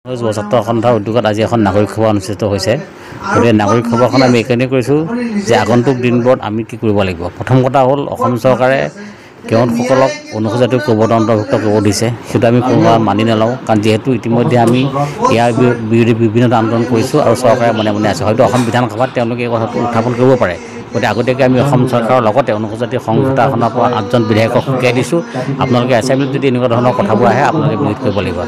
ছাত্ৰ সন্থাৰ উদ্যোগত আজি এখন নাগৰিক সভা অনুষ্ঠিত হৈছে। গতিকে নাগৰিক সভাখন আমি এইকাৰণে কৰিছোঁ যে আগন্তুক দিনবোৰত আমি কি কৰিব লাগিব। প্ৰথম কথা হ'ল অসম চৰকাৰে কেওটসকলক অনুসূচিত জাতিৰ ক'বত অন্তৰ্ভুক্ত কৰিব দিছে, সেইটো আমি কোনোবা মানি নলওঁ। কাৰণ যিহেতু ইতিমধ্যে আমি ইয়াৰ বিৰুদ্ধে বিভিন্ন আন্দোলন কৰিছোঁ আৰু চৰকাৰে মনে মনে আছে। হয়তো অসম বিধানসভাত তেওঁলোকে এই কথাটো উত্থাপন কৰিব পাৰে। গতিকে আগতীয়াকৈ আমি অসম চৰকাৰৰ লগতে অনুসূচিত জাতি সংস্থাখনৰ পৰা 8জন বিধায়কক শিকাই দিছোঁ, আপোনালোকে এছেম্বলিত যদি এনেকুৱা ধৰণৰ কথাবোৰ আহে আপোনালোকে বিৰোধ কৰিব লাগিব।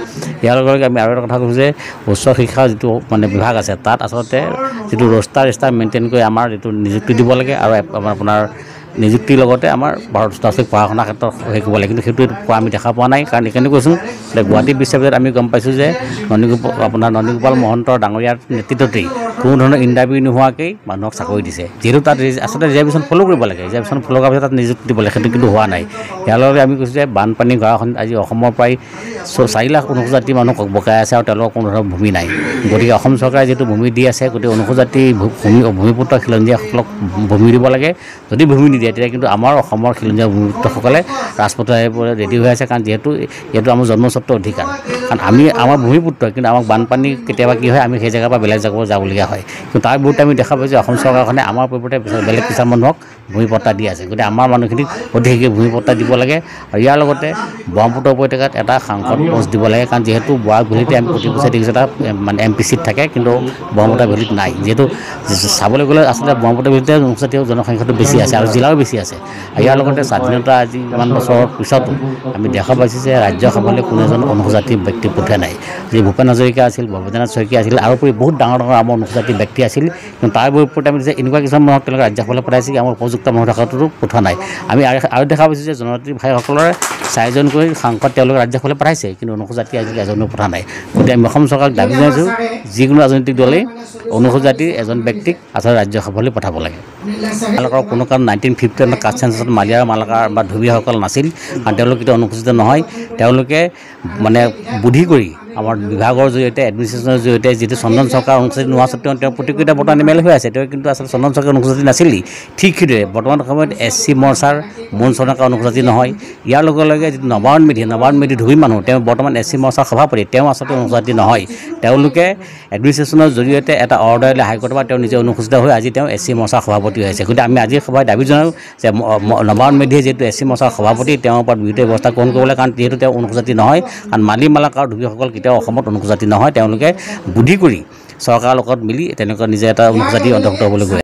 ইয়াৰ লগে লগে আমি আৰু এটা কথা কৈছোঁ যে উচ্চ শিক্ষাৰ যিটো বিভাগ আছে তাত আচলতে যিটো ৰোষ্টাৰ মেইনটেইন কৰি আমাৰ যিটো নিযুক্তি দিব লাগে আৰু আপোনাৰ নিযুক্তিৰ লগতে আমাৰ বাস্তৱিক পঢ়া শুনাৰ ক্ষেত্ৰত হেৰি কৰিব লাগে, কিন্তু সেইটো কোৱা আমি দেখা পোৱা নাই। কাৰণ এইকাৰণে কৈছোঁ যে গুৱাহাটী বিশ্ববিদ্যালয়ত আমি গম পাইছোঁ যে নন্দীগোপাল মহন্তৰ ডাঙৰীয়াৰ নেতৃত্বতেই কোনো ধৰণৰ ইণ্টাৰভিউ নোহোৱাকৈ মানুহক চাকৰি দিছে। যিহেতু তাত আচলতে ৰিজাৰ্ভেশ্যন ফ'ল' কৰিব লাগে, ৰিজাৰ্ভেশ্যন ফ'ল' কৰাৰ পিছত তাত নিযুক্তি দিব লাগে, সেইটো কিন্তু হোৱা নাই। ইয়াৰ লগে আমি কৈছোঁ যে বানপানী গৰাখন আজি অসমৰ প্ৰায় 4 লাখ অনুসূচিত জাতি মানুহ বকাই আছে আৰু তেওঁলোকৰ কোনো ধৰণৰ ভূমি নাই। গতিকে অসম চৰকাৰে যিটো ভূমি দি আছে, গতিকে অনুসূচিত জাতি ভূমিপুত্ৰ খিলঞ্জীয়াসকলক ভূমি দিব লাগে। যদি ভূমি নিদিয়ে তেতিয়া কিন্তু আমাৰ অসমৰ খিলঞ্জীয়া ভূমিপুত্ৰসকলে ৰাজপথত আহিবলৈ ৰেডি হৈ আছে। কাৰণ যিহেতু এইটো আমাৰ জন্মস্বত্ব অধিকাৰ, কাৰণ আমাৰ ভূমিপুত্ৰ, কিন্তু আমাক বানপানী কেতিয়াবা কি হয় আমি সেই জেগাৰ পৰা বেলেগ জেগালৈ যাবলগীয়া হয়। কিন্তু তাৰ বিৰুদ্ধে আমি দেখা পাইছোঁ অসম চৰকাৰখনে আমাৰ পৰিৱৰ্তে বেলেগ কিছুমান মানুহক ভূমিপট্টা দি আছে। গতিকে আমাৰ মানুহখিনিক অতি শীঘ্ৰে ভূমিপট্টা দিব লাগে। আৰু ইয়াৰ লগতে ব্ৰহ্মপুত্ৰ উপত্যকাত এটা সাংসদ পোষ্ট দিব লাগে। কাৰণ যিহেতু বৰাক ভেলীতে আমি প্ৰতি বছৰে দেখিছোঁ এটা MP চিট থাকে, কিন্তু ব্ৰহ্মপুত্ৰ ভেলীত নাই। যিহেতু চাবলৈ গ'লে আচলতে ব্ৰহ্মপুত্ৰ ভেলীতে অনুসূচিত জনসংখ্যাটো বেছি আছে আৰু জিলাও বেছি আছে। আৰু ইয়াৰ লগতে স্বাধীনতা আজি ইমান বছৰৰ পিছতো আমি দেখা পাইছোঁ যে ৰাজ্যসভালৈ কোনো এজন অনুসূচিত জাতিৰ ব্যক্তি পঠোৱা নাই। যি ভূপেন হাজৰিকা আছিল, ভৱেন্দ্ৰনাথ শইকীয়া আছিল আৰু বহুত ডাঙৰ আমাৰ অনুসূচিত জাতিৰ ব্যক্তি আছিল, কিন্তু তাৰ বিপৰীতে আমি যে এনেকুৱা কিছুমান মানুহক তেওঁলোকে ৰাজ্যসভালৈ পঠাইছে, আমাৰ উপযুক্ত মানুহ থকাটো পঠোৱা নাই। আমি আৰু দেখা পাইছোঁ যে জনজাতি ভাইসকলৰ 4জনকৈ সাংসদ তেওঁলোকে ৰাজ্যসভালৈ পঠাইছে, কিন্তু অনুসূচিত জাতি আজিলৈ এজনো পঠা নাই। গতিকে আমি অসম চৰকাৰক দাবী জনাইছোঁ যিকোনো ৰাজনৈতিক দলেই অনুসূচিত জাতিৰ এজন ব্যক্তিক আচলতে ৰাজ্যসভালৈ পঠাব লাগে। তেওঁলোকৰ কোনো কাৰণ 1950 কাষ্ট চেঞ্চাছত মালিয়াৰ মালাকাৰ বা ধুবীয়াসকল নাছিল, কাৰণ তেওঁলোক এতিয়া অনুসূচিত নহয়। তেওঁলোকে বুদ্ধি কৰি আমাৰ বিভাগৰ জৰিয়তে এডমিনিষ্ট্ৰেশ্যনৰ জৰিয়তে যিটো চন্দন চৰকাৰ অনুসূচিত নোহোৱা স্বত্তেও তেওঁ প্ৰতিযোগিতা বৰ্তমান MLA হৈ আছে, তেওঁ কিন্তু আচলতে চন্দন চৰকাৰ অনুসূচিত নাছিলেই। ঠিক সেইদৰে বৰ্তমান সময়ত SC মৰ্চাৰ মন চৰকাৰ অনুসূচিত নহয়। ইয়াৰ লগে লগে যিটো নবায়ন মেধি ধুবী মানুহ, তেওঁ বৰ্তমান SC মৰ্চাৰ সভাপতি, তেওঁ আচলতে অনুসূচিত নহয়। তেওঁলোকে এডমিনিষ্ট্ৰেশ্যনৰ জৰিয়তে এটা অৰ্ডাৰ দিলে হাইকোৰ্টৰ পৰা, তেওঁ নিজে অনুসূচিত হৈ আজি তেওঁ SC মৰ্চাৰ সভাপতি হৈছে। গতিকে আমি আজি সভাই দাবী জনাওঁ যে নবায়ন মেধিয়ে যিহেতু SC মৰ্চাৰ সভাপতি, তেওঁৰ ওপৰত বিৰুদ্ধ ব্যৱস্থা গ্ৰহণ কৰিব লাগে। কাৰণ যিহেতু তেওঁ অনুসূচিত নহয়, কাৰণ মালি মালাকাৰ ধুবীসকল কেতিয়াও অসমত অনুসূচিত নহয়। তেওঁলোকে বুদ্ধি কৰি চৰকাৰৰ লগত মিলি তেনেকুৱা নিজে এটা অনুসূচিত অন্তৰ্ভুক্ত হ'বলৈ গৈ